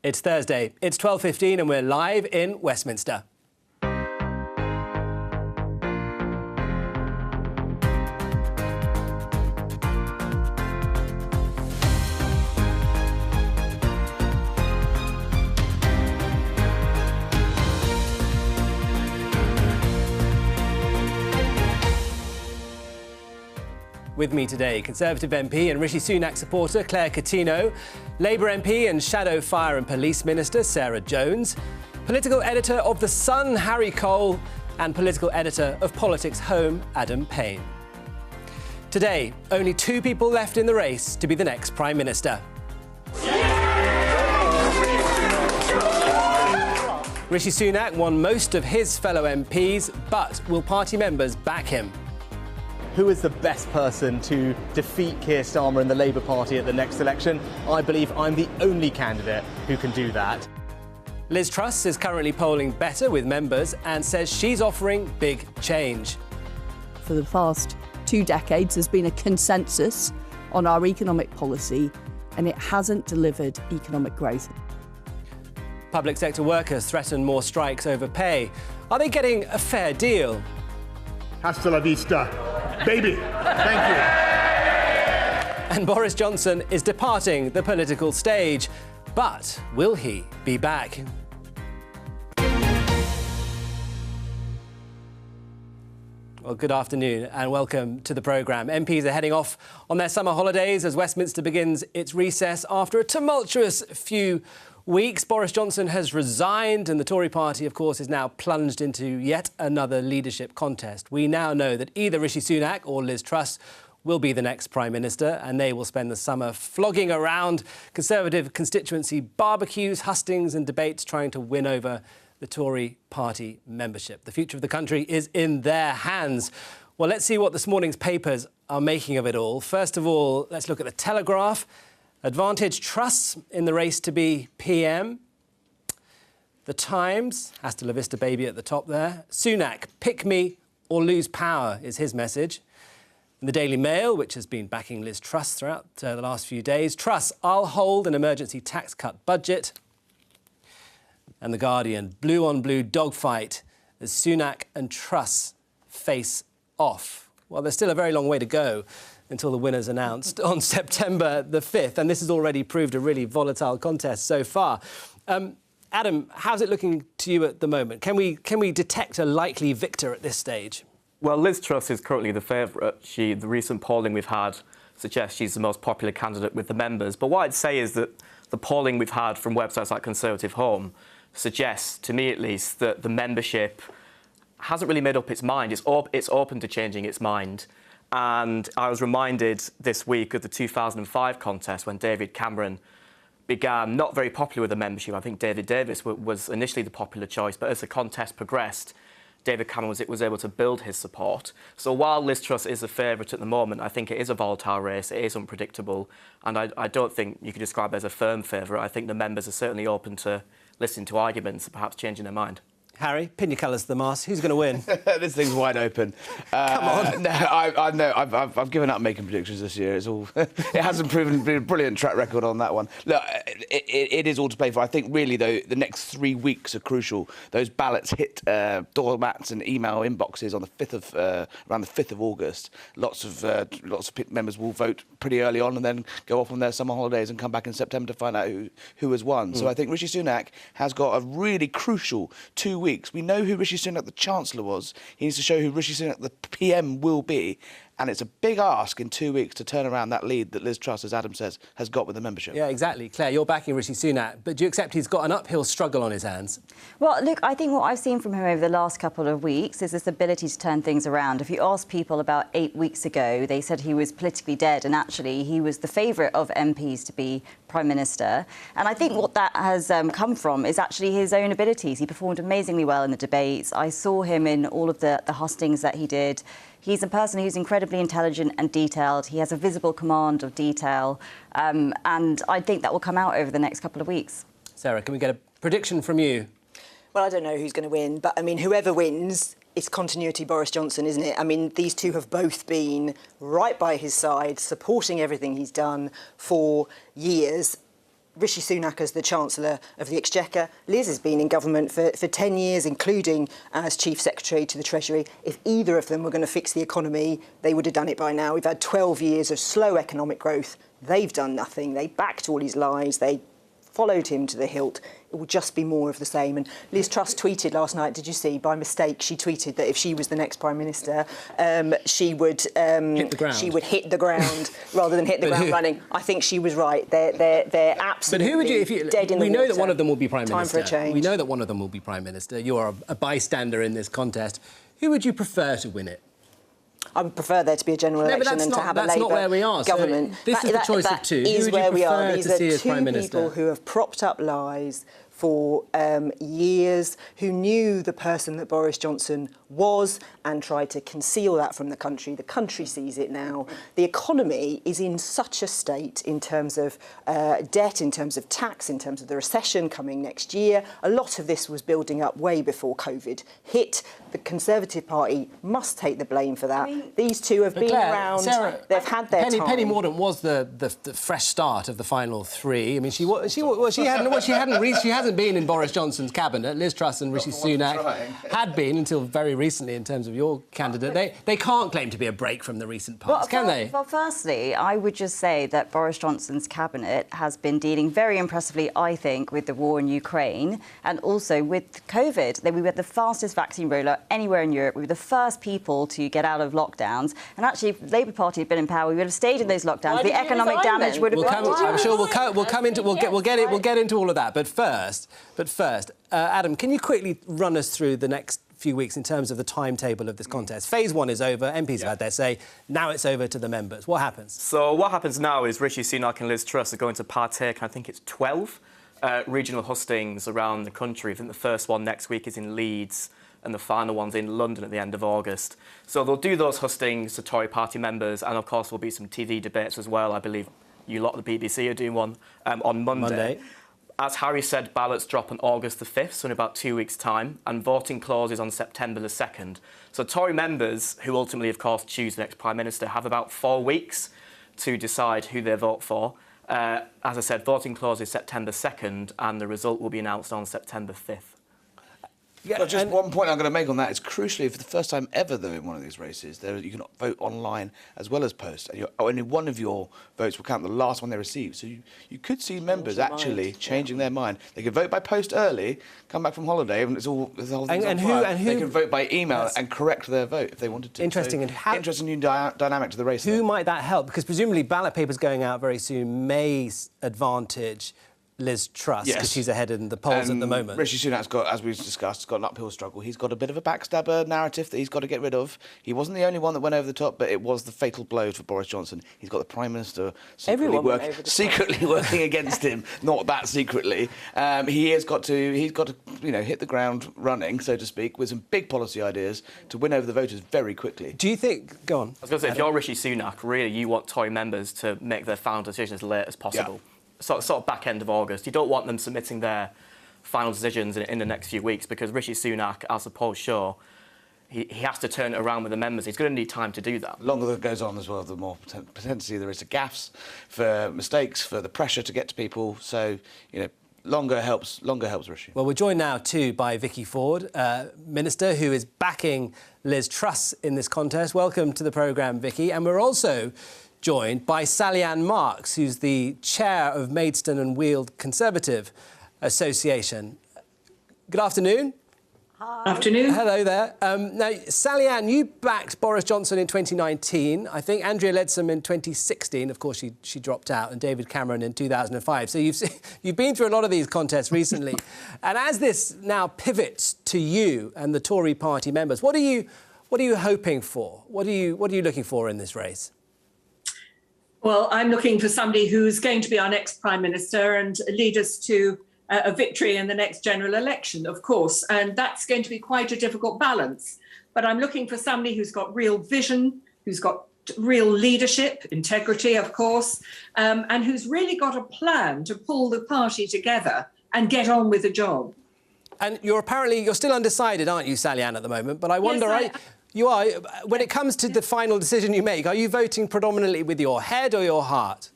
It's Thursday, it's 12:15 and we're live in Westminster. With me today, Conservative MP and Rishi Sunak supporter Claire Coutinho, Labour MP and Shadow Fire and Police Minister Sarah Jones, political editor of The Sun Harry Cole, and political editor of Politics Home Adam Payne. Today, only two people left in the race to be the next Prime Minister. Rishi Sunak won most of his fellow MPs, but will party members back him? Who is the best person to defeat Keir Starmer in the Labour Party at the next election? I believe I'm the only candidate who can do that. Liz Truss is currently polling better with members and says she's offering big change. For the past 2 decades, there's been a consensus on our economic policy, and it hasn't delivered economic growth. Public sector workers threaten more strikes over pay. Are they getting a fair deal? Hasta la vista, baby. Thank you. And Boris Johnson is departing the political stage. But will he be back? Well, good afternoon and welcome to the programme. MPs are heading off on their summer holidays as Westminster begins its recess after a tumultuous few weeks. Boris Johnson has resigned and the Tory party, of course, is now plunged into yet another leadership contest. We now know that either Rishi Sunak or Liz Truss will be the next Prime Minister, and they will spend the summer flogging around Conservative constituency barbecues, hustings and debates trying to win over the Tory party membership. The future of the country is in their hands. Well, let's see what this morning's papers are making of it all. First of all, let's look at the Telegraph. Advantage Truss in the race to be PM. The Times, hasta la vista baby at the top there. Sunak, pick me or lose power is his message. In the Daily Mail, which has been backing Liz Truss throughout the last few days. Truss, I'll hold an emergency tax cut budget. And The Guardian, blue on blue dogfight as Sunak and Truss face off. Well, there's still a very long way to go until the winner's announced on September the 5th. And this has already proved a really volatile contest so far. Adam, how's it looking to you at the moment? Can we detect a likely victor at this stage? Well, Liz Truss is currently the favourite. The recent polling we've had suggests she's the most popular candidate with the members. But what I'd say is that the polling we've had from websites like Conservative Home suggests, to me at least, that the membership hasn't really made up its mind. It's open to changing its mind. And I was reminded this week of the 2005 contest when David Cameron began not very popular with the membership. I think David Davis was initially the popular choice, but as the contest progressed, David Cameron was able to build his support. So while Liz Truss is a favourite at the moment, I think it is a volatile race, it is unpredictable, and I don't think you could describe it as a firm favourite. I think the members are certainly open to listening to arguments, perhaps changing their mind. Harry, pin your colours to the mast. Who's going to win? This thing's wide open. Come on. No, I've given up making predictions this year. It's all. It hasn't proven to be a brilliant track record on that one. Look, it is all to play for. I think really though the next 3 weeks are crucial. Those ballots hit doormats and email inboxes on the 5th of around the 5th of August. Lots of members will vote pretty early on and then go off on their summer holidays and come back in September to find out who has won. So I think Rishi Sunak has got a really crucial 2 weeks. We know who Rishi Sunak, the Chancellor, was. He needs to show who Rishi Sunak, the PM, will be. And it's a big ask in 2 weeks to turn around that lead that Liz Truss, as Adam says, has got with the membership. Yeah, exactly. Claire, you're backing Rishi Sunak, but do you accept he's got an uphill struggle on his hands? Well, look, I think what I've seen from him over the last couple of weeks is this ability to turn things around. If you ask people about 8 weeks ago, they said he was politically dead, and actually he was the favourite of MPs to be Prime Minister. And I think what that has come from is actually his own abilities. He performed amazingly well in the debates. I saw him in all of the hustings that he did. He's a person who's incredibly intelligent and detailed. He has a visible command of detail. And I think that will come out over the next couple of weeks. Sarah, can we get a prediction from you? Well, I don't know who's going to win, but, I mean, whoever wins, it's continuity Boris Johnson, isn't it? I mean, these two have both been right by his side, supporting everything he's done for years. Rishi Sunak as the Chancellor of the Exchequer. Liz has been in government for 10 years, including as Chief Secretary to the Treasury. If either of them were going to fix the economy, they would have done it by now. We've had 12 years of slow economic growth. They've done nothing. They backed all his lies. They followed him to the hilt. It will just be more of the same. And Liz Truss tweeted last night, did you see, by mistake, she tweeted that if she was the next Prime Minister, she would hit the ground rather than hit the ground running. I think she was right. They're absolutely but who would you, if you, dead in the We know water. that one of them will be Prime Minister. Time for a change. We know that one of them will be Prime Minister. You are a bystander in this contest. Who would you prefer to win it? I would prefer there to be a general election and to have a Labour not where we are. government. So this is the choice of two. That is where we are. These are two Prime people who have propped up lies for years, who knew the person that Boris Johnson was and tried to conceal that from the country. The country sees it now. The economy is in such a state in terms of debt, in terms of tax, in terms of the recession coming next year. A lot of this was building up way before COVID hit. The Conservative Party must take the blame for that. These two have been around. Sarah, they've had their time. Penny Mordaunt was the fresh start of the final three. I mean, she hasn't been in Boris Johnson's cabinet. Liz Truss and Rishi Sunak had been until very recently. In terms of your candidate, they can't claim to be a break from the recent past, can they? Well, firstly, I would just say that Boris Johnson's cabinet has been dealing very impressively, I think, with the war in Ukraine and also with COVID. We had the fastest vaccine rollout anywhere in Europe. We were the first people to get out of lockdowns. And actually, if the Labour Party had been in power, we would have stayed in those lockdowns. The economic damage would have been. I'm sure we'll get into all of that. But first, Adam, can you quickly run us through the next few weeks in terms of the timetable of this contest? Phase one is over. MPs have had their say. Now it's over to the members. What happens? So what happens now is Rishi Sunak and Liz Truss are going to partake, I think it's 12 regional hustings around the country. I think the first one next week is in Leeds and the final one's in London at the end of August. So they'll do those hustings to Tory party members, and of course there'll be some TV debates as well. I believe you lot at the BBC are doing one on Monday. As Harry said, ballots drop on August the 5th, so in about 2 weeks' time, and voting closes on September the 2nd. So Tory members, who ultimately, of course, choose the next Prime Minister, have about 4 weeks to decide who they vote for. As I said, voting closes September 2nd, and the result will be announced on September 5th. Yeah, just one point I'm going to make on that is crucially, for the first time ever, though, in one of these races, you can vote online as well as post. And only one of your votes will count, the last one they receive. So you could see members actually changing their mind. They could vote by post early, come back from holiday, and the whole thing's on fire. They can vote by email and correct their vote if they wanted to. Interesting. So, interesting new dynamic to the race. Who might that help? Because presumably ballot papers going out very soon may advantage Liz Truss, because she's ahead in the polls at the moment. Rishi Sunak's got, as we've discussed, got an uphill struggle. He's got a bit of a backstabber narrative that he's got to get rid of. He wasn't the only one that went over the top, but it was the fatal blow for Boris Johnson. He's got the Prime Minister secretly working against him, not that secretly. He's got to hit the ground running, so to speak, with some big policy ideas to win over the voters very quickly. Do you think... Go on. I was going to say, if you're Rishi Sunak, really, you want Tory members to make their final decision as late as possible. Yeah. Sort of back end of August. You don't want them submitting their final decisions in the next few weeks, because Rishi Sunak, as the polls show, he has to turn it around with the members. He's going to need time to do that. The longer that goes on as well, the more potentially there is to gaffes, for mistakes, for the pressure to get to people. So, longer helps Rishi. Well, we're joined now too by Vicky Ford, Minister, who is backing Liz Truss in this contest. Welcome to the programme, Vicky. And we're also joined by Sally-Ann Marks, who's the chair of Maidstone and Weald Conservative Association. Good afternoon. Hi. Afternoon. Hello there. Now, Sally-Ann, you backed Boris Johnson in 2019. I think Andrea Leadsom in 2016. Of course, she dropped out, and David Cameron in 2005. So you've been through a lot of these contests recently. And as this now pivots to you and the Tory party members, what are you hoping for? What are you looking for in this race? Well, I'm looking for somebody who's going to be our next Prime Minister and lead us to a victory in the next general election, of course. And that's going to be quite a difficult balance. But I'm looking for somebody who's got real vision, who's got real leadership, integrity, of course, and who's really got a plan to pull the party together and get on with the job. And you're still undecided, aren't you, Sally-Ann, at the moment? But I wonder... Yes, You are. When it comes to the final decision you make, are you voting predominantly with your head or your heart?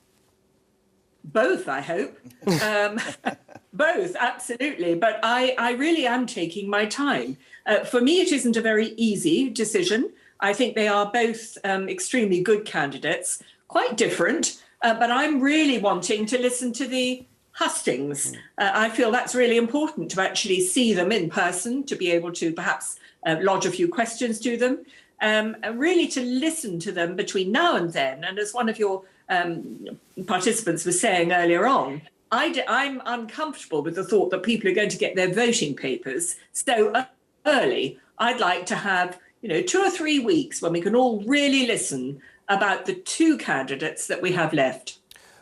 Both, I hope. Both, absolutely. But I really am taking my time. For me, it isn't a very easy decision. I think they are both extremely good candidates, quite different. But I'm really wanting to listen to the hustings. I feel that's really important, to actually see them in person, to be able to perhaps lodge a few questions to them, and really to listen to them between now and then. And as one of your participants was saying earlier on, I'm uncomfortable with the thought that people are going to get their voting papers so early. I'd like to have 2 or 3 weeks when we can all really listen about the two candidates that we have left.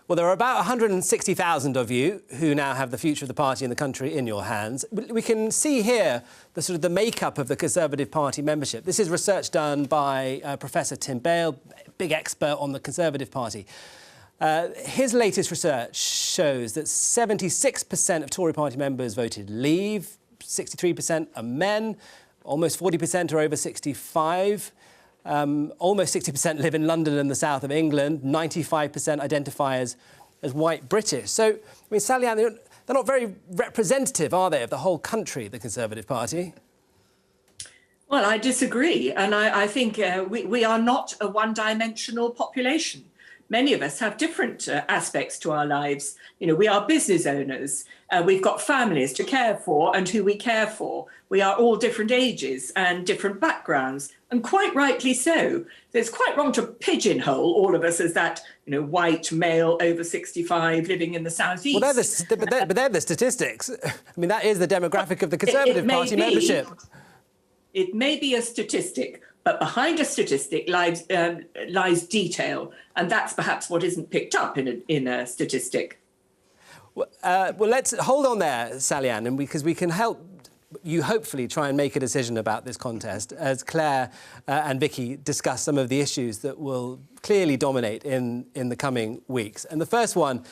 Well, there are about 160,000 of you who now have the future of the party in the country in your hands. We can see here the makeup of the Conservative Party membership. This is research done by Professor Tim Bale, big expert on the Conservative Party. His latest research shows that 76% of Tory party members voted Leave, 63% are men, almost 40% are over 65. Almost 60% live in London and the south of England. 95% identify as white British. So, I mean, Sally-Anne, they're not very representative, are they, of the whole country, the Conservative Party? Well, I disagree. And I think we are not a one-dimensional population. Many of us have different aspects to our lives. We are business owners. We've got families to care for and who we care for. We are all different ages and different backgrounds, and quite rightly so. It's quite wrong to pigeonhole all of us as that, white male over 65 living in the southeast. Well, they're the statistics. I mean, that is the demographic of the Conservative Party membership. It may be a statistic, but behind a statistic lies detail, and that's perhaps what isn't picked up in a statistic. Well, let's hold on there, Sally-Anne, and because we can help you hopefully try and make a decision about this contest as Claire and Vicky discuss some of the issues that will clearly dominate in the coming weeks. And the first one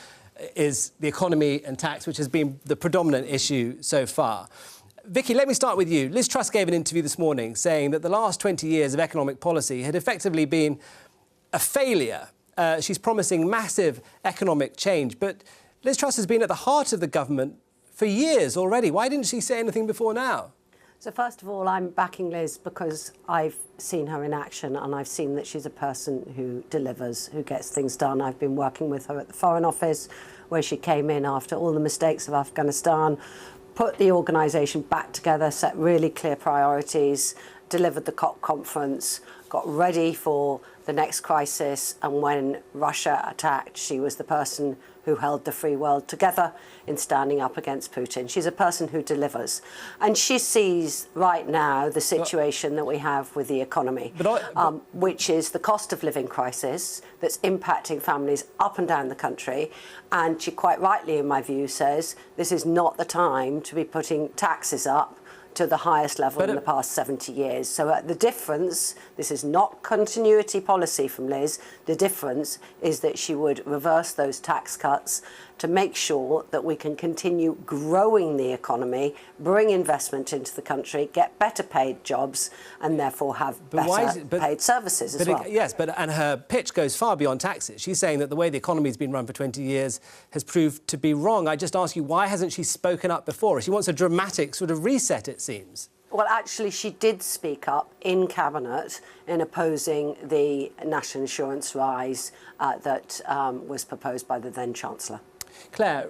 is the economy and tax, which has been the predominant issue so far. Vicky, let me start with you. Liz Truss gave an interview this morning saying that the last 20 years of economic policy had effectively been a failure. She's promising massive economic change, but Liz Truss has been at the heart of the government for years already. Why didn't she say anything before now? So first of all, I'm backing Liz because I've seen her in action and I've seen that she's a person who delivers, who gets things done. I've been working with her at the Foreign Office, where she came in after all the mistakes of Afghanistan, put the organisation back together, set really clear priorities, delivered the COP conference, got ready for the next crisis, and when Russia attacked, she was the person who held the free world together in standing up against Putin. She's a person who delivers. And she sees right now the situation that we have with the economy, which is the cost of living crisis that's impacting families up and down the country. And she quite rightly, in my view, says this is not the time to be putting taxes up to the highest level in the past 70 years. So the difference, this is not continuity policy from Liz, the difference is that she would reverse those tax cuts to make sure that we can continue growing the economy, bring investment into the country, get better paid jobs, and therefore have better paid services as well. Yes, and her pitch goes far beyond taxes. She's saying that the way the economy's been run for 20 years has proved to be wrong. I just ask you, why hasn't she spoken up before? She wants a dramatic sort of reset, it seems. Well, actually, she did speak up in Cabinet in opposing the national insurance rise that was proposed by the then Chancellor. Claire,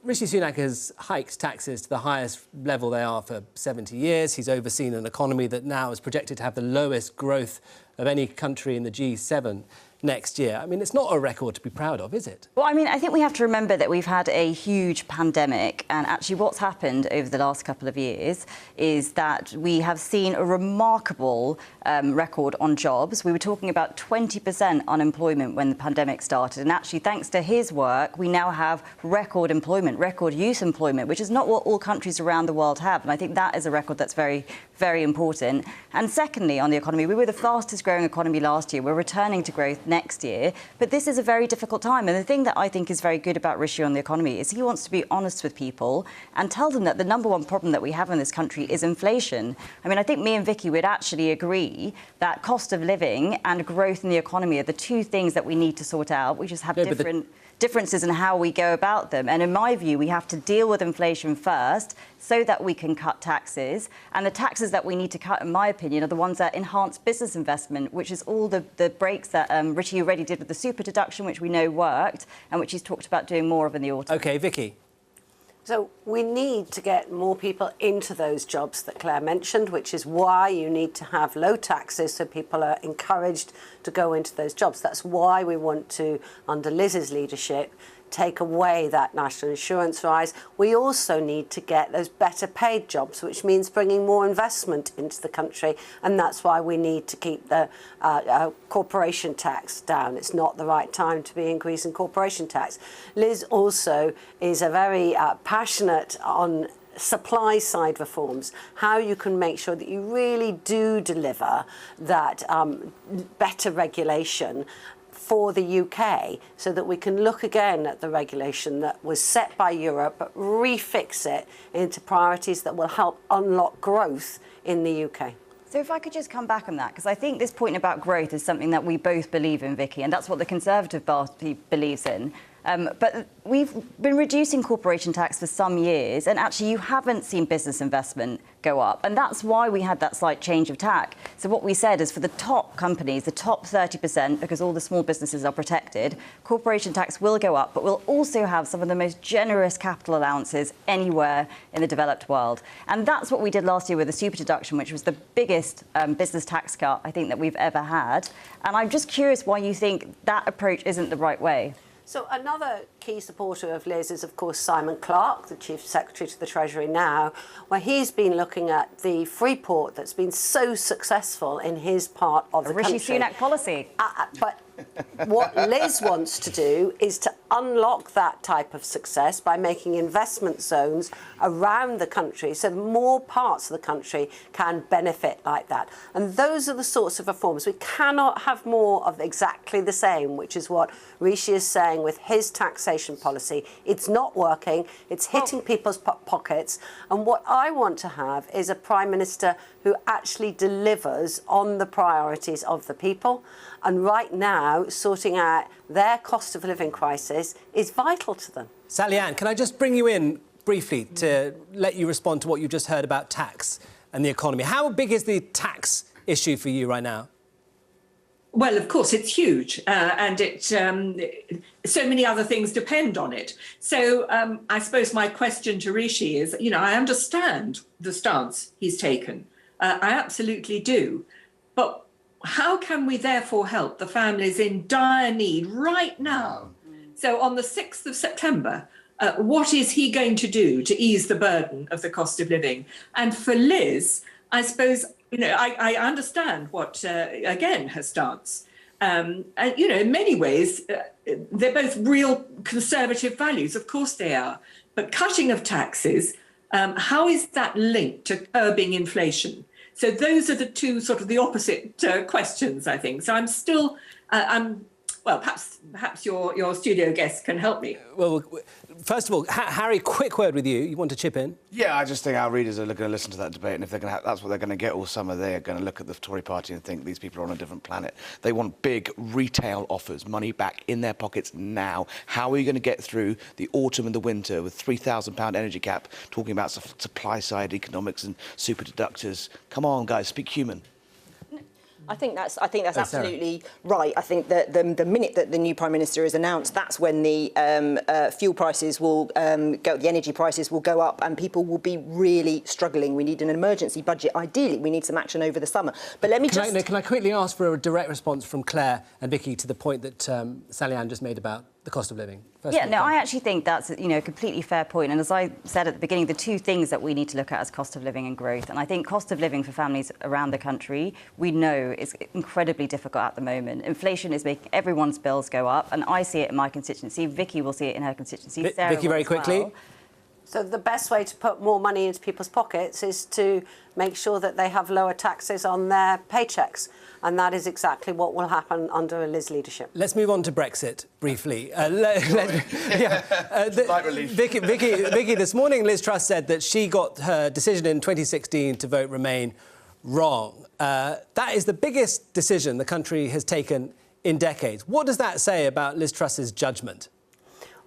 Rishi Sunak has hiked taxes to the highest level they are for 70 years. He's overseen an economy that now is projected to have the lowest growth of any country in the G7 next year. I mean, it's not a record to be proud of, is it? Well, I mean, I think we have to remember that we've had a huge pandemic, and actually what's happened over the last couple of years is that we have seen a remarkable record on jobs. We were talking about 20% unemployment when the pandemic started, and actually thanks to his work, we now have record employment, record youth employment, which is not what all countries around the world have, and I think that is a record that's very, very important. And secondly, on the economy, we were the fastest growing economy last year. We're returning to growth next year. But this is a very difficult time. And the thing that I think is very good about Rishi on the economy is he wants to be honest with people and tell them that the number one problem that we have in this country is inflation. I mean, I think me and Vicky would actually agree that cost of living and growth in the economy are the two things that we need to sort out. We just have differences in how we go about them. And in my view, we have to deal with inflation first so that we can cut taxes. And the taxes that we need to cut, in my opinion, are the ones that enhance business investment, which is all the breaks that Rishi already did with the super deduction, which we know worked, and which he's talked about doing more of in the autumn. OK, Vicky. So we need to get more people into those jobs that Claire mentioned, which is why you need to have low taxes so people are encouraged to go into those jobs. That's why we want to, under Liz's leadership, take away that national insurance rise. We also need to get those better paid jobs, which means bringing more investment into the country. And that's why we need to keep the corporation tax down. It's not the right time to be increasing corporation tax. Liz also is a very passionate on supply side reforms, how you can make sure that you really do deliver that better regulation for the UK, so that we can look again at the regulation that was set by Europe, but refix it into priorities that will help unlock growth in the UK. So if I could just come back on that, because I think this point about growth is something that we both believe in, Vicky, and that's what the Conservative Party believes in. But we've been reducing corporation tax for some years, and actually you haven't seen business investment go up. And that's why we had that slight change of tack. So what we said is for the top companies, the top 30%, because all the small businesses are protected, corporation tax will go up, but we'll also have some of the most generous capital allowances anywhere in the developed world. And that's what we did last year with the super deduction, which was the biggest business tax cut, I think, that we've ever had. And I'm just curious why you think that approach isn't the right way. So another key supporter of Liz is, of course, Simon Clarke, the Chief Secretary to the Treasury now, where he's been looking at the free port that's been so successful in his part of the country. Rishi SUNAK policy. But what Liz wants to do is to unlock that type of success by making investment zones around the country so more parts of the country can benefit like that. And those are the sorts of reforms. We cannot have more of exactly the same, which is what Rishi is saying with his taxation policy. It's not working. It's hitting people's pockets. And what I want to have is a Prime Minister who actually delivers on the priorities of the people. And right now, sorting out their cost of living crisis is vital to them. Sally Ann, can I just bring you in briefly to let you respond to what you just heard about tax and the economy? How big is the tax issue for you right now? Well, of course, it's huge, and so many other things depend on it. So I suppose my question to Rishi is, I understand the stance he's taken. I absolutely do. But how can we therefore help the families in dire need right now? So on the 6th of September, what is he going to do to ease the burden of the cost of living? And for Liz, I suppose, I understand what, again, her stance. And, in many ways, they're both real conservative values. Of course they are. But cutting of taxes, how is that linked to curbing inflation? So those are the two sort of the opposite questions, I think. So I'm still, well, perhaps your studio guest can help me. Well, first of all, Harry, quick word with you. You want to chip in? Yeah, I just think our readers are going to listen to that debate, and if they're going to that's what they're going to get all summer. They're going to look at the Tory party and think these people are on a different planet. They want big retail offers, money back in their pockets now. How are you going to get through the autumn and the winter with £3,000 energy cap, talking about supply side economics and super deductors? Come on, guys, speak human. I think that's absolutely right. I think that the minute that the new Prime Minister is announced, that's when the fuel prices will the energy prices will go up, and people will be really struggling. We need an emergency budget. Ideally, we need some action over the summer. But let me Can I quickly ask for a direct response from Claire and Vicky to the point that Sally Ann just made about the cost of living? I actually think that's a completely fair point. And as I said at the beginning, the two things that we need to look at is cost of living and growth. And I think cost of living for families around the country, we know is incredibly difficult at the moment. Inflation is making everyone's bills go up, and I see it in my constituency. Vicky will see it in her constituency. Sarah Vicky, very quickly. Well. So the best way to put more money into people's pockets is to make sure that they have lower taxes on their paychecks. And that is exactly what will happen under Liz leadership. Let's move on to Brexit briefly. Vicky, this morning Liz Truss said that she got her decision in 2016 to vote Remain wrong. That is the biggest decision the country has taken in decades. What does that say about Liz Truss's judgment?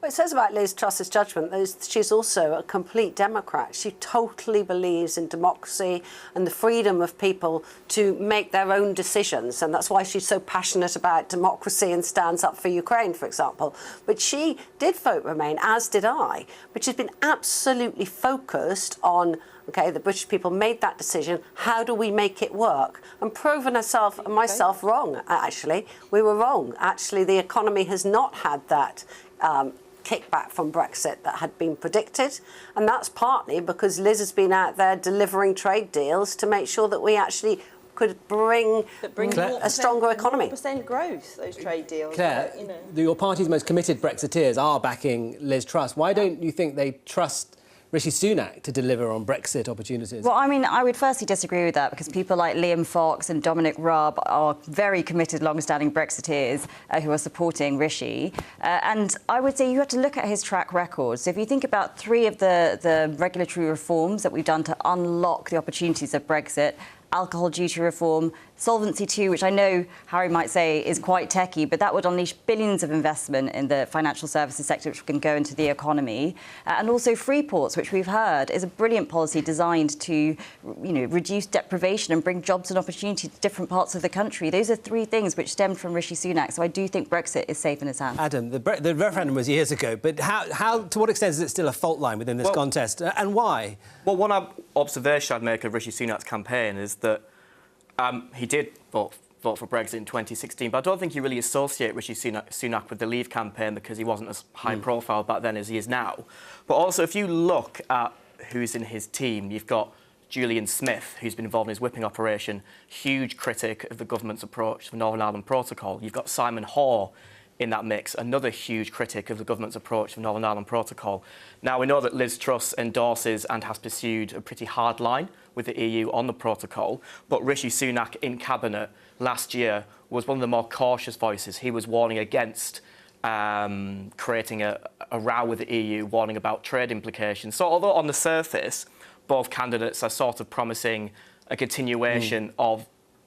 Well, it says about Liz Truss's judgment that she's also a complete Democrat. She totally believes in democracy and the freedom of people to make their own decisions. And that's why she's so passionate about democracy and stands up for Ukraine, for example. But she did vote Remain, as did I. But she's been absolutely focused on, OK, the British people made that decision. How do we make it work? And proven herself and myself wrong, actually. We were wrong. Actually, the economy has not had that kickback from Brexit that had been predicted. And that's partly because Liz has been out there delivering trade deals to make sure that we actually could bring a stronger economy. 4% growth, those trade deals. Claire, your party's most committed Brexiteers are backing Liz Truss. Why don't you think they trust Rishi Sunak to deliver on Brexit opportunities? Well, I mean, I would firstly disagree with that because people like Liam Fox and Dominic Raab are very committed, long-standing Brexiteers who are supporting Rishi. And I would say you have to look at his track record. So if you think about 3 of the regulatory reforms that we've done to unlock the opportunities of Brexit, alcohol duty reform, Solvency II, which I know Harry might say is quite techie, but that would unleash billions of investment in the financial services sector, which can go into the economy. And also free ports, which we've heard is a brilliant policy designed to, reduce deprivation and bring jobs and opportunity to different parts of the country. Those are 3 things which stemmed from Rishi Sunak. So I do think Brexit is safe in his hands. Adam, the referendum was years ago, but how to what extent is it still a fault line within this contest, and why? Well, one observation I'd make of Rishi Sunak's campaign is that he did vote for Brexit in 2016, but I don't think you really associate Rishi Sunak with the Leave campaign because he wasn't as high profile back then as he is now. But also, if you look at who's in his team, you've got Julian Smith, who's been involved in his whipping operation, huge critic of the government's approach to the Northern Ireland Protocol. You've got Simon Hoare in that mix, another huge critic of the government's approach to the Northern Ireland Protocol. Now, we know that Liz Truss endorses and has pursued a pretty hard line with the EU on the protocol, but Rishi Sunak in Cabinet last year was one of the more cautious voices. He was warning against creating a row with the EU, warning about trade implications. So although on the surface, both candidates are sort of promising a continuation of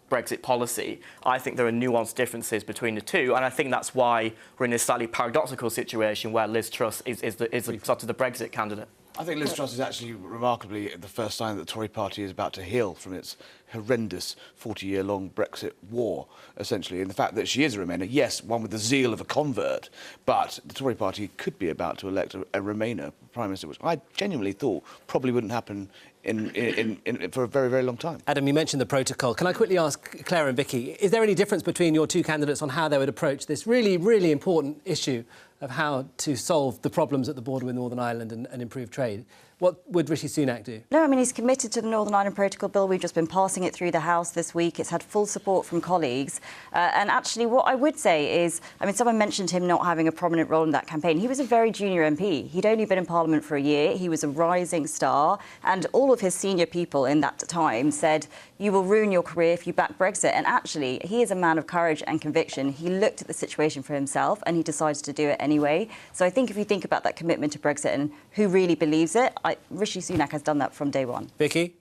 Brexit policy, I think there are nuanced differences between the two, and I think that's why we're in this slightly paradoxical situation where Liz Truss is sort of the Brexit candidate. I think Liz Truss is actually remarkably the first sign that the Tory party is about to heal from its horrendous 40-year-long Brexit war, essentially. And the fact that she is a Remainer, yes, one with the zeal of a convert, but the Tory party could be about to elect a Remainer Prime Minister, which I genuinely thought probably wouldn't happen for a very, very long time. Adam, you mentioned the protocol. Can I quickly ask Claire and Vicky, is there any difference between your 2 candidates on how they would approach this really, really important issue of how to solve the problems at the border with Northern Ireland and improve trade? What would Rishi Sunak do? No, I mean, he's committed to the Northern Ireland Protocol Bill. We've just been passing it through the House this week. It's had full support from colleagues. And actually, what I would say is, I mean, someone mentioned him not having a prominent role in that campaign. He was a very junior MP. He'd only been in Parliament for a year. He was a rising star. And all of his senior people in that time said, you will ruin your career if you back Brexit. And actually, he is a man of courage and conviction. He looked at the situation for himself and he decided to do it anyway. So I think if you think about that commitment to Brexit and who really believes it, Rishi Sunak has done that from day one. Vicky?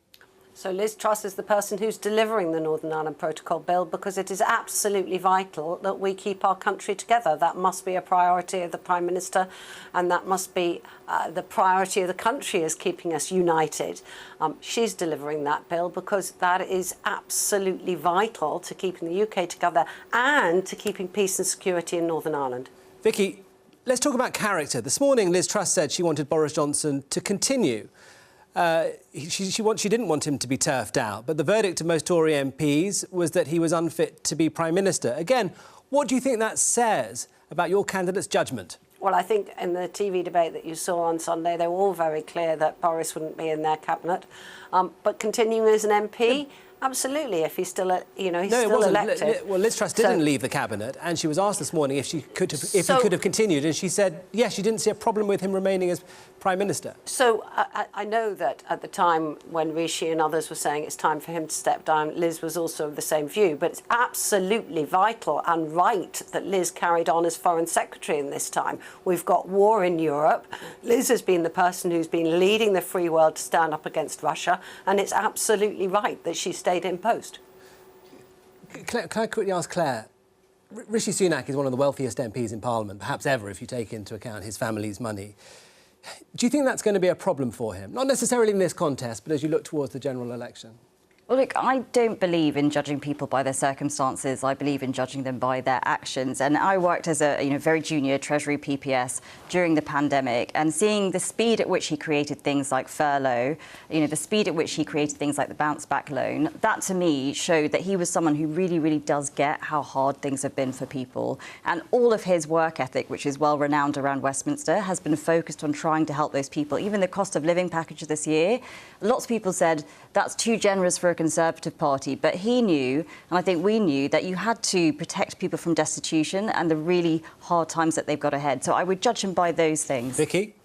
So Liz Truss is the person who's delivering the Northern Ireland Protocol Bill because it is absolutely vital that we keep our country together. That must be a priority of the Prime Minister, and that must be the priority of the country is keeping us united. She's delivering that bill because that is absolutely vital to keeping the UK together and to keeping peace and security in Northern Ireland. Vicky, let's talk about character. This morning, Liz Truss said she wanted Boris Johnson to continue. She didn't want him to be turfed out, but the verdict of most Tory MPs was that he was unfit to be Prime Minister. Again, what do you think that says about your candidate's judgment? Well, I think in the TV debate that you saw on Sunday, they were all very clear that Boris wouldn't be in their cabinet. But continuing as an MP, Absolutely, if he's still, he's No, it still wasn't. elected. Well, Liz Truss didn't leave the cabinet, and she was asked this morning if he could have continued, and she said yes, she didn't see a problem with him remaining as Prime Minister. So I know that at the time when Rishi and others were saying it's time for him to step down, Liz was also of the same view. But it's absolutely vital and right that Liz carried on as Foreign Secretary in this time. We've got war in Europe. Liz has been the person who's been leading the free world to stand up against Russia, and it's absolutely right that she stayed in post. Can I quickly ask Claire? Rishi Sunak is one of the wealthiest MPs in Parliament, perhaps ever, if you take into account his family's money. Do you think that's going to be a problem for him? Not necessarily in this contest, but as you look towards the general election. Well, look, I don't believe in judging people by their circumstances. I believe in judging them by their actions. And I worked as a very junior Treasury PPS during the pandemic, and seeing the speed at which he created things like furlough, the speed at which he created things like the bounce back loan, that to me showed that he was someone who really, really does get how hard things have been for people. And all of his work ethic, which is well renowned around Westminster, has been focused on trying to help those people. Even the cost of living package this year, lots of people said that's too generous for a Conservative Party, but he knew, and I think we knew, that you had to protect people from destitution and the really hard times that they've got ahead. So I would judge him by those things. Vicky?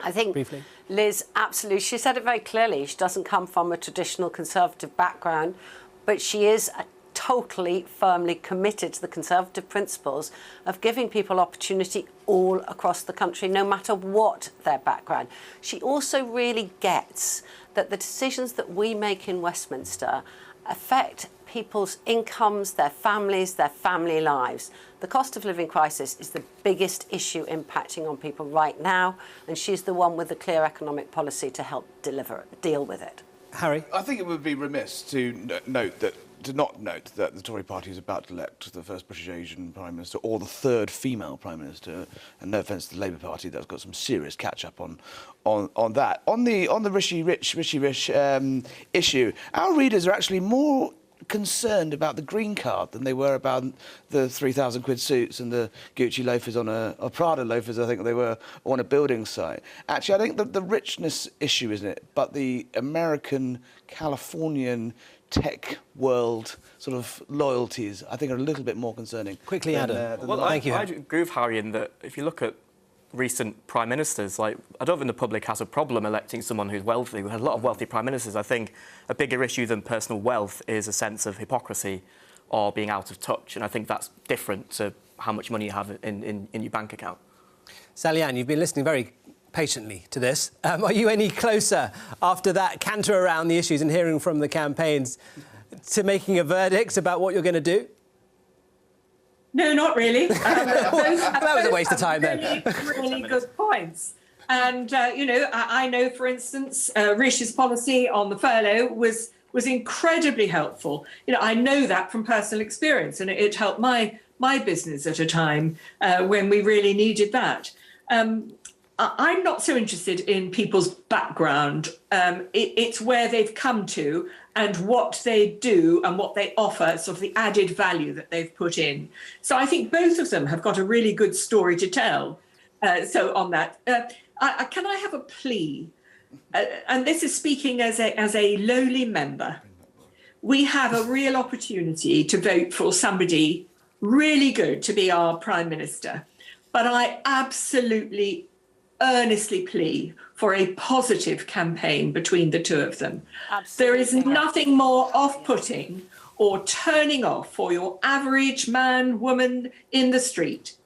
I think briefly. Liz, absolutely, she said it very clearly. She doesn't come from a traditional Conservative background, but she is totally, firmly committed to the Conservative principles of giving people opportunity all across the country, no matter what their background. She also really gets that the decisions that we make in Westminster affect people's incomes, their families, their family lives. The cost of living crisis is the biggest issue impacting on people right now, and she's the one with the clear economic policy to help deal with it. Harry? I think it would be remiss to not note that the Tory party is about to elect the first British Asian Prime Minister or the third female Prime Minister. And no offence to the Labour Party, that's got some serious catch-up on that. On the Rishi Rich issue, our readers are actually more concerned about the green card than they were about the 3,000 quid suits and the Gucci loafers or Prada loafers, I think they were, on a building site. Actually, I think the richness issue, isn't it? But the American, Californian tech world sort of loyalties, I think, are a little bit more concerning. Quickly, Adam. Thank you. I agree with Harry in that if you look at recent prime ministers, I don't think the public has a problem electing someone who's wealthy. We had a lot of wealthy prime ministers. I think a bigger issue than personal wealth is a sense of hypocrisy or being out of touch, and I think that's different to how much money you have in your bank account. Sally-Anne, you've been listening very patiently to this. Are you any closer after that canter around the issues and hearing from the campaigns to making a verdict about what you're going to do? No, not really. That was a waste of time then. Really good points. And, I know, for instance, Rishi's policy on the furlough was incredibly helpful. I know that from personal experience, and it helped my business at a time when we really needed that. I'm not so interested in people's background. It's where they've come to and what they do and what they offer, sort of the added value that they've put in. So I think both of them have got a really good story to tell. So on that, can I have a plea? And this is speaking as a lowly member. We have a real opportunity to vote for somebody really good to be our Prime Minister. But I absolutely earnestly plea for a positive campaign between the two of them. Absolutely. There is nothing more off-putting or turning off for your average man, woman in the street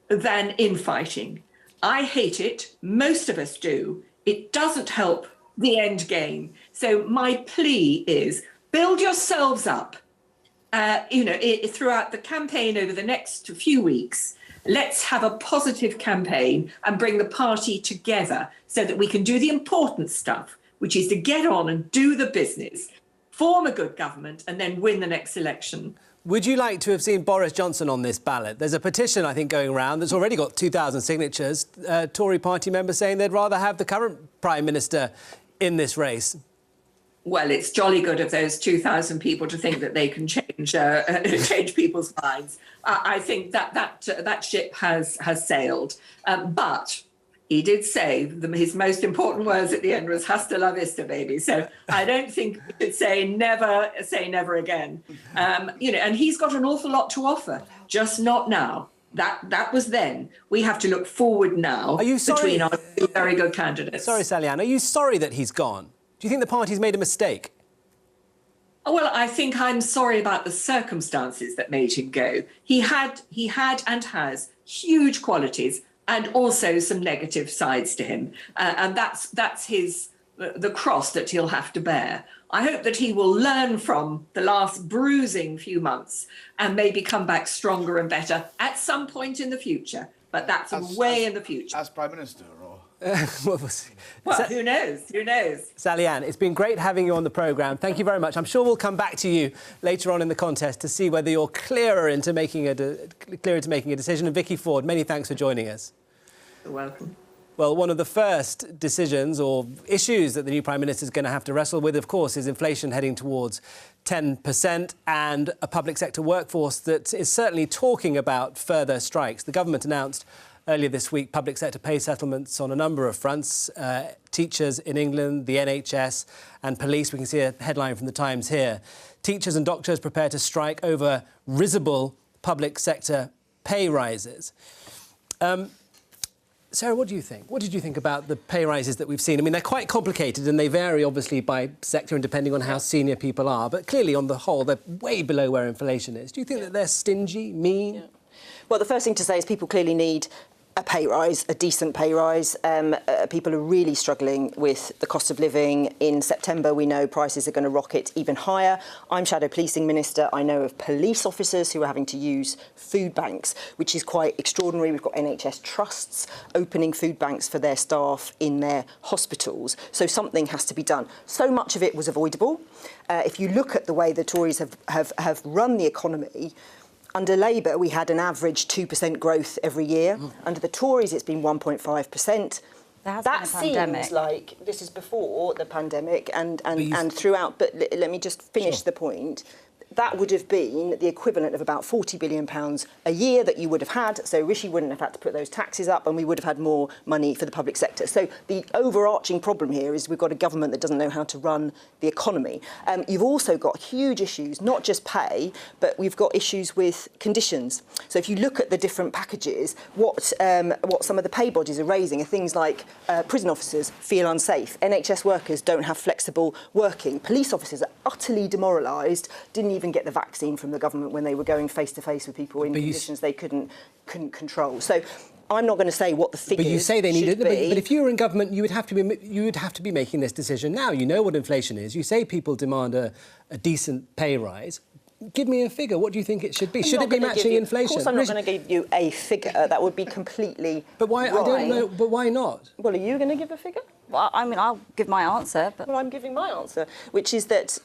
than infighting. I hate it. Most of us do. It doesn't help the end game. So my plea is build yourselves up, throughout the campaign over the next few weeks. Let's have a positive campaign and bring the party together so that we can do the important stuff, which is to get on and do the business, form a good government and then win the next election. Would you like to have seen Boris Johnson on this ballot? There's a petition, I think, going around that's already got 2,000 signatures. Tory party members saying they'd rather have the current Prime Minister in this race. Well, it's jolly good of those 2,000 people to think that they can change people's minds. I think that ship has sailed. But He did say his most important words at the end was "Hasta la vista, baby." So I don't think we should say never again. And he's got an awful lot to offer, just not now. That was then. We have to look forward now. Are you sorry? Between our two very good candidates. Sorry, Sally-Anne, are you sorry that he's gone? Do you think the party's made a mistake? Well, I think I'm sorry about the circumstances that made him go. He had and has huge qualities and also some negative sides to him. And that's the cross that he'll have to bear. I hope that he will learn from the last bruising few months and maybe come back stronger and better at some point in the future. But that's way in the future. As Prime Minister, or? Well, we'll see. Well, who knows? Who knows? Sally-Anne, it's been great having you on the programme. Thank you very much. I'm sure we'll come back to you later on in the contest to see whether you're clearer into making a decision. And Vicky Ford, many thanks for joining us. You're welcome. Well, one of the first decisions or issues that the new Prime Minister is going to have to wrestle with, of course, is inflation heading towards 10% and a public sector workforce that is certainly talking about further strikes. The government announced earlier this week public sector pay settlements on a number of fronts. Teachers in England, the NHS and police. We can see a headline from the Times here. Teachers and doctors prepare to strike over risible public sector pay rises. Sarah, what do you think? What did you think about the pay rises that we've seen? I mean, they're quite complicated and they vary, obviously, by sector and depending on how senior people are. But clearly, on the whole, they're way below where inflation is. Do you think that they're stingy, mean? Well, the first thing to say is people clearly need a pay rise, a decent pay rise. People are really struggling with the cost of living. In September, we know prices are going to rocket even higher. I'm Shadow Policing Minister. I know of police officers who are having to use food banks, which is quite extraordinary. We've got NHS trusts opening food banks for their staff in their hospitals. So something has to be done. So much of it was avoidable. If you look at the way the Tories have run the economy, under Labour, we had an average 2% growth every year. Under the Tories, it's been 1.5%. That seems like this is before the pandemic and throughout. But let me just finish the point. That would have been the equivalent of about £40 billion a year that you would have had. So Rishi wouldn't have had to put those taxes up and we would have had more money for the public sector. So the overarching problem here is we've got a government that doesn't know how to run the economy. You've also got huge issues, not just pay, but we've got issues with conditions. So if you look at the different packages, what some of the pay bodies are raising are things like prison officers feel unsafe, NHS workers don't have flexible working, police officers are utterly demoralised, didn't even get the vaccine from the government when they were going face-to-face with people in conditions they couldn't control. So I'm not going to say what the figures. But you say they need it. But if you were in government, you would have to be making this decision now. You know what inflation is. You say people demand a decent pay rise. Give me a figure. What do you think it should be? Should it be matching inflation? Of course, I'm not going to give you a figure. That would be completely. But why? Right. I don't know. But why not? Well, are you going to give a figure? Well, I mean, I'll give my answer. But well, I'm giving my answer, which is that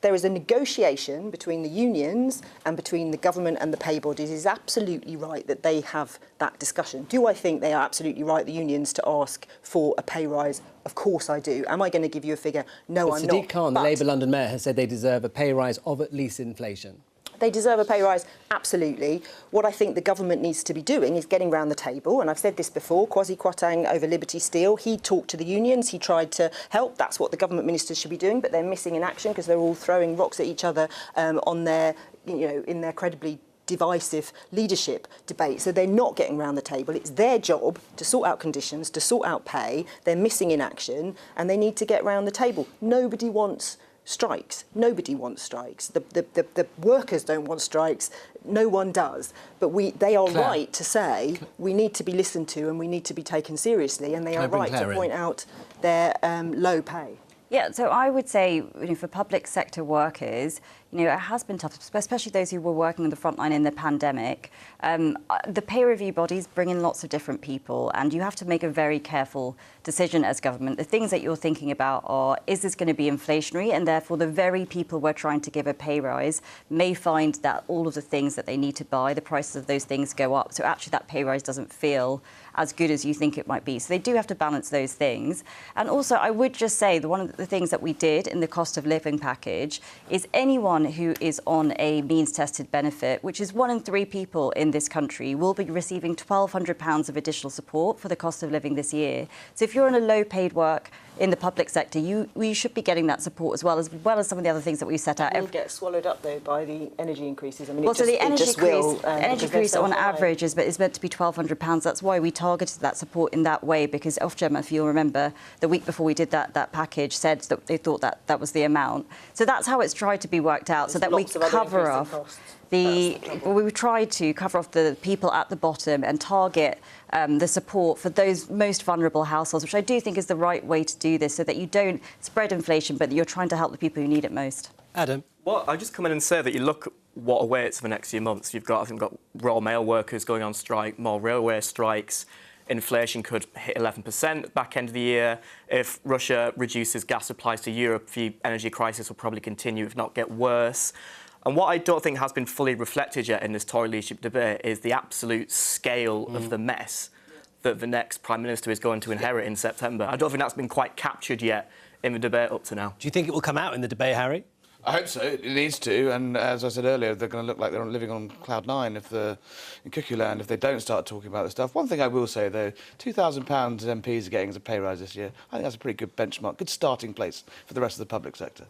there is a negotiation between the unions and between the government and the pay bodies. It is absolutely right that they have that discussion. Do I think they are absolutely right, the unions, to ask for a pay rise? Of course I do. Am I going to give you a figure? No, I'm not. Sadiq Khan, the Labour London Mayor, has said they deserve a pay rise of at least inflation. They deserve a pay rise, absolutely. What I think the government needs to be doing is getting round the table, and I've said this before, Kwasi Kwarteng over Liberty Steel, he talked to the unions, he tried to help. That's what the government ministers should be doing, but they're missing in action because they're all throwing rocks at each other on their, in their credibly divisive leadership debate. So they're not getting round the table. It's their job to sort out conditions, to sort out pay. They're missing in action, and they need to get round the table. Nobody wants strikes. Nobody wants strikes. The workers don't want strikes. No one does. But they are right to say we need to be listened to and we need to be taken seriously, and they are right to point out their low pay. Yeah, so I would say, for public sector workers, it has been tough, especially those who were working on the front line in the pandemic. The pay review bodies bring in lots of different people, and you have to make a very careful decision as government. The things that you're thinking about are, is this going to be inflationary? And therefore, the very people we're trying to give a pay rise may find that all of the things that they need to buy, the prices of those things go up. So actually, that pay rise doesn't feel as good as you think it might be. So they do have to balance those things. And also, I would just say that one of the things that we did in the cost of living package is anyone anyone who is on a means-tested benefit, which is 1 in 3 people in this country, will be receiving £1,200 of additional support for the cost of living this year. So if you're in a low-paid work in the public sector, you should be getting that support as well as some of the other things that we've set out. It will get swallowed up, though, by the energy increases. I mean, So the energy increase so on high. average is meant to be £1,200. That's why we targeted that support in that way, because Ofgem, if you'll remember, the week before we did that package, said that they thought that was the amount. So that's how it's tried to be worked out, so that we cover off we tried to cover off the people at the bottom and target the support for those most vulnerable households, which I do think is the right way to do this, so that you don't spread inflation, but that you're trying to help the people who need it most. Adam? Well, I'll just come in and say that you look at what awaits for the next few months. I think, got Royal Mail workers going on strike, more railway strikes. Inflation could hit 11% back end of the year. If Russia reduces gas supplies to Europe, the energy crisis will probably continue, if not get worse. And what I don't think has been fully reflected yet in this Tory leadership debate is the absolute scale of the mess that the next Prime Minister is going to inherit in September. I don't think that's been quite captured yet in the debate up to now. Do you think it will come out in the debate, Harry? I hope so. It needs to. And as I said earlier, they're going to look like they're living on cloud nine in Cuckoo Land if they don't start talking about this stuff. One thing I will say, though, £2,000 MPs are getting as a pay rise this year. I think that's a pretty good benchmark, good starting place for the rest of the public sector.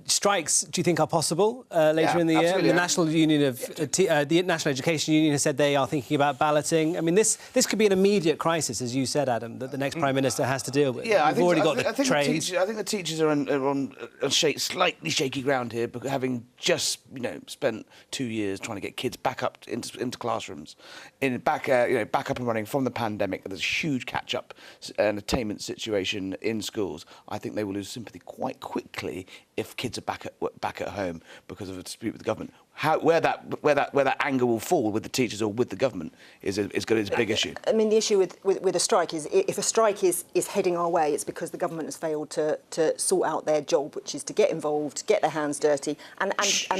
Strikes, do you think, are possible later in the year? The National Union of the National Education Union has said they are thinking about balloting. I mean, this could be an immediate crisis, as you said, Adam, that the next Prime Minister has to deal with. Yeah, I think the trades. I think the teachers are on slightly shaky ground here, because having just spent 2 years trying to get kids back up into classrooms, back up and running from the pandemic. There's a huge catch-up and attainment situation in schools. I think they will lose sympathy quite quickly if kids are back at home because of a dispute with the government. Where that anger will fall with the teachers or with the government is a big issue. I mean, the issue with a strike is if a strike is heading our way, it's because the government has failed to sort out their job, which is to get involved, get their hands dirty, and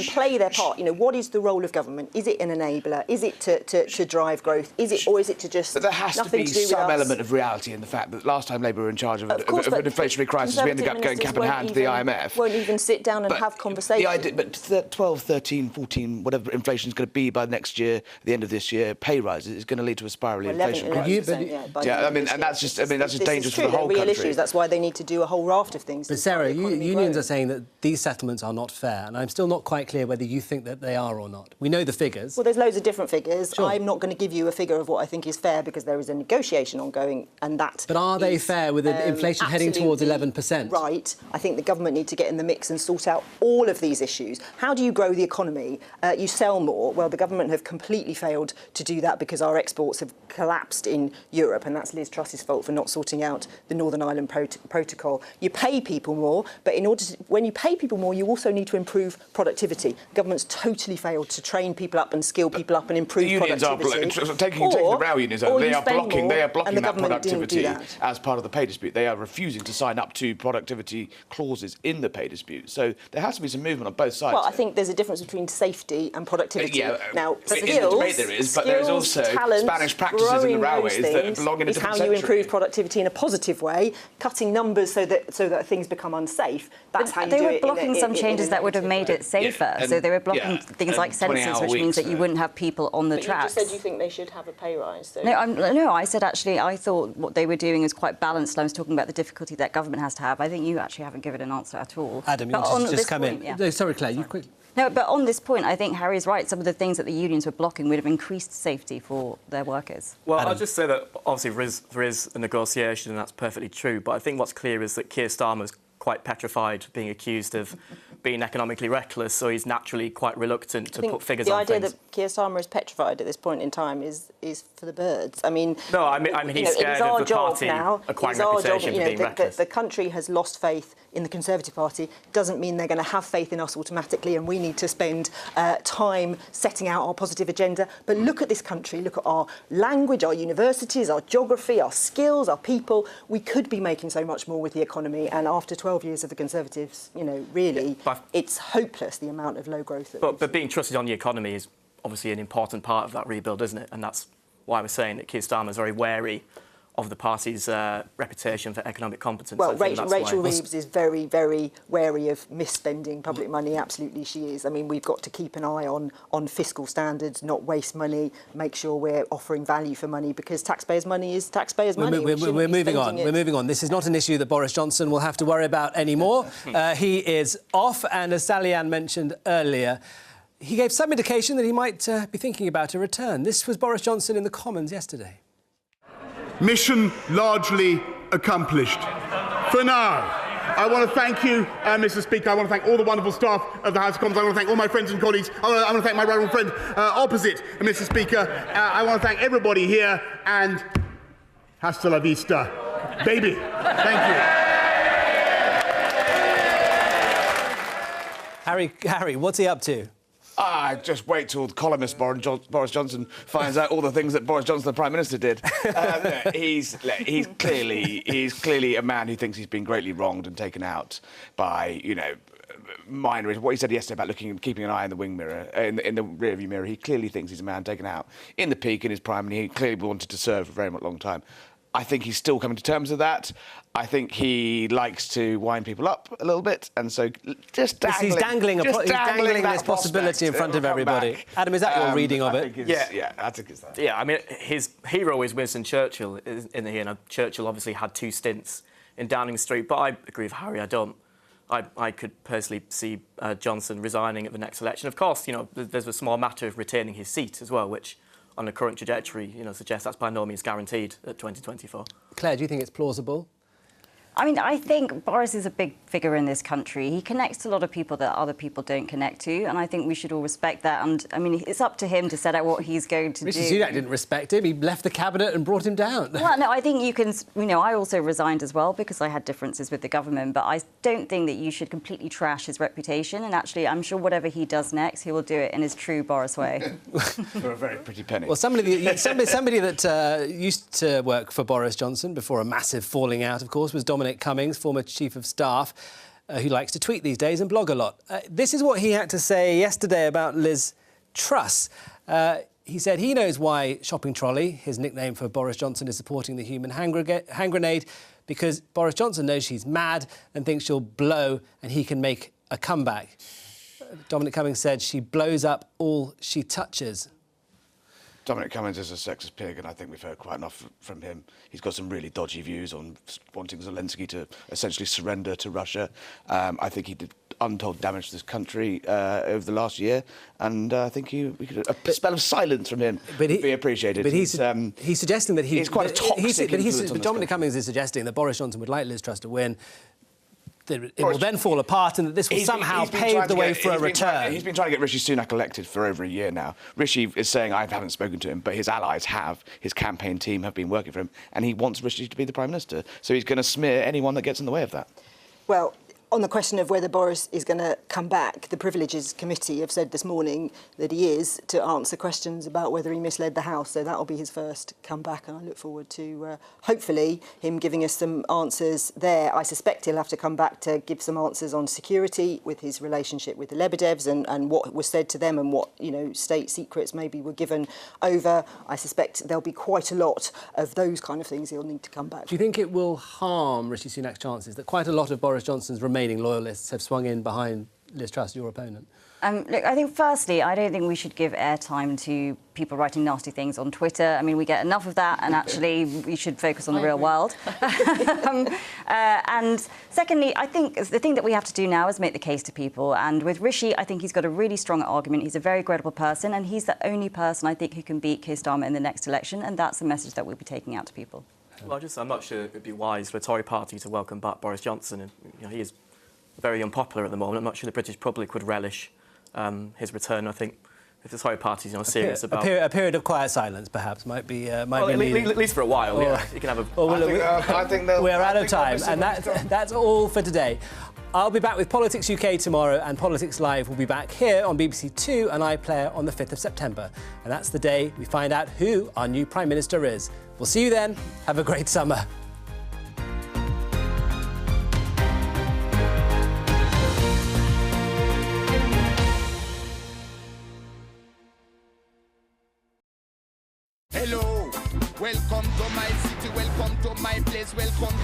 play their part. What is the role of government? Is it an enabler? Is it to drive growth? Is it to just? But there has to be some element of reality in the fact that last time Labour were in charge of an inflationary crisis, we ended up going cap in hand to the IMF. Won't even sit down and have conversations. But 12, 13, 14, whatever inflation is going to be by next year, at the end of this year, pay rises is going to lead to a spiralling inflation crisis. And that's just dangerous for the whole country. Issues. That's why they need to do a whole raft of things. But Sarah, unions are saying that these settlements are not fair, and I'm still not quite clear whether you think that they are or not. We know the figures. Well, there's loads of different figures. Sure. I'm not going to give you a figure of what I think is fair, because there is a negotiation ongoing, and that. But are they fair with inflation heading towards 11%? Right. I think the government need to get in the mix and sort out all of these issues. How do you grow the economy? You sell more. Well, the government have completely failed to do that because our exports have collapsed in Europe, and that's Liz Truss's fault for not sorting out the Northern Ireland Protocol. You pay people more, but when you pay people more, you also need to improve productivity. The government's totally failed to train people up and skill people up and improve productivity. Taking the rail unions, they are blocking that productivity as part of the pay dispute. They are refusing to sign up to productivity clauses in the pay dispute. So there has to be some movement on both sides. Well, I think there's a difference between safety and productivity. Now, in the debate there is, but there's also Spanish practices in the railways that belong in a different how century. you improve productivity in a positive way, cutting numbers so that things become unsafe. That's how you do it. They were blocking some changes that would have made it safer. So they were blocking things like census, which means that you wouldn't have people on the tracks. You just said you think they should have a pay rise. So. No, I said actually I thought what they were doing is quite balanced. I was talking about the difficulty that government has to have. I think you actually haven't given an answer at all. Adam, you just come in. Yeah. No, sorry, Claire, you quickly. No, but on this point, I think Harry's right. Some of the things that the unions were blocking would have increased safety for their workers. Well, I'll just say that obviously there is a negotiation, and that's perfectly true. But I think what's clear is that Keir Starmer's quite petrified being accused of being economically reckless, so he's naturally quite reluctant to put figures on things. The idea that Keir Starmer is petrified at this point in time is for the birds. I mean, no, I mean he's scared of the party acquiring a reputation for being reckless. The country has lost faith in the Conservative Party. Doesn't mean they're going to have faith in us automatically, and we need to spend time setting out our positive agenda. But look at this country. Look at our language, our universities, our geography, our skills, our people. We could be making so much more with the economy. And after 12 years of the Conservatives, really, it's hopeless the amount of low growth. But being trusted on the economy is obviously an important part of that rebuild, isn't it? And that's why I was saying that Keir Starmer is very wary of the party's reputation for economic competence. Well, I think that's Rachel why. Reeves is very, very wary of misspending public money. Absolutely, she is. I mean, we've got to keep an eye on fiscal standards, not waste money, make sure we're offering value for money, because taxpayers' money is taxpayers' money. We're moving on. We're moving on. This is not an issue that Boris Johnson will have to worry about anymore. He is off, and as Sally Ann mentioned earlier, he gave some indication that he might be thinking about a return. This was Boris Johnson in the Commons yesterday. Mission largely accomplished. For now, I want to thank you, Mr. Speaker. I want to thank all the wonderful staff of the House of Commons. I want to thank all my friends and colleagues. I want to thank my rival friend opposite, Mr. Speaker. I want to thank everybody here, and hasta la vista, baby. Thank you. Harry, what's he up to? Just wait till the columnist Boris Johnson finds out all the things that Boris Johnson, the Prime Minister, did. He's clearly a man who thinks he's been greatly wronged and taken out by, minor. What he said yesterday about keeping an eye in the wing mirror, in the rearview mirror. He clearly thinks he's a man taken out in the peak in his prime, and he clearly wanted to serve for a very long time. I think he's still coming to terms with that. I think he likes to wind people up a little bit, and so he's dangling this possibility in front of everybody. Back. Adam, is that your reading of it? Yeah, I think it's that. Yeah, I mean, his hero is Winston Churchill, isn't he? And Churchill obviously had 2 stints in Downing Street, but I agree with Harry. I could personally see Johnson resigning at the next election. Of course, there's a small matter of retaining his seat as well, which, on the current trajectory, suggests that's by no means guaranteed at 2024. Claire, do you think it's plausible? I mean, I think Boris is a big figure in this country. He connects to a lot of people that other people don't connect to, and I think we should all respect that. And, I mean, it's up to him to set out what he's going to do. Rishi Sunak didn't respect him. He left the cabinet and brought him down. Well, no, I think you can... I also resigned as well because I had differences with the government, but I don't think that you should completely trash his reputation. And actually, I'm sure whatever he does next, he will do it in his true Boris way. For a very pretty penny. Well, somebody that used to work for Boris Johnson before a massive falling out, of course, was Dominic Cummings, former Chief of Staff, who likes to tweet these days and blog a lot. This is what he had to say yesterday about Liz Truss. He said he knows why Shopping Trolley, his nickname for Boris Johnson, is supporting the human hand grenade, because Boris Johnson knows she's mad and thinks she'll blow and he can make a comeback. Dominic Cummings said she blows up all she touches. Dominic Cummings is a sexist pig, and I think we've heard quite enough from him. He's got some really dodgy views on wanting Zelensky to essentially surrender to Russia. I think he did untold damage to this country over the last year, and I think a spell of silence from him would be appreciated. But he's suggesting that he's quite a toxic influence on this Dominic Cummings is suggesting that Boris Johnson would like Liz Truss to win. It will then fall apart and that this will somehow pave the way for a return. He's been trying to get Rishi Sunak elected for over a year now. Rishi is saying, I haven't spoken to him, but his allies have. His campaign team have been working for him, and he wants Rishi to be the Prime Minister. So he's going to smear anyone that gets in the way of that. Well, on the question of whether Boris is going to come back, the Privileges Committee have said this morning that he is, to answer questions about whether he misled the House. So that will be his first comeback, and I look forward to, hopefully, him giving us some answers there. I suspect he'll have to come back to give some answers on security with his relationship with the Lebedevs and what was said to them and what, state secrets maybe were given over. I suspect there'll be quite a lot of those kind of things he'll need to come back. Do you think it will harm Rishi Sunak's chances that quite a lot of Boris Johnson's remaining loyalists have swung in behind Liz Truss, your opponent? Look, I think firstly, I don't think we should give airtime to people writing nasty things on Twitter. I mean, we get enough of that, and actually we should focus on the real world. And secondly, I think the thing that we have to do now is make the case to people. And with Rishi, I think he's got a really strong argument. He's a very credible person, and he's the only person, I think, who can beat Keir Starmer in the next election, and that's the message that we'll be taking out to people. Well, I'm not sure it would be wise for the Tory party to welcome back Boris Johnson. He is very unpopular at the moment. I'm not sure the British public would relish his return. I think if the Tory party's serious about a period of quiet silence, perhaps might be at least for a while. You can have a. I think we're out of time, and that's all for today. I'll be back with Politics UK tomorrow, and Politics Live will be back here on BBC Two and iPlayer on the 5th of September. And that's the day we find out who our new Prime Minister is. We'll see you then. Have a great summer. Hello, welcome to my city, welcome my place, welcome.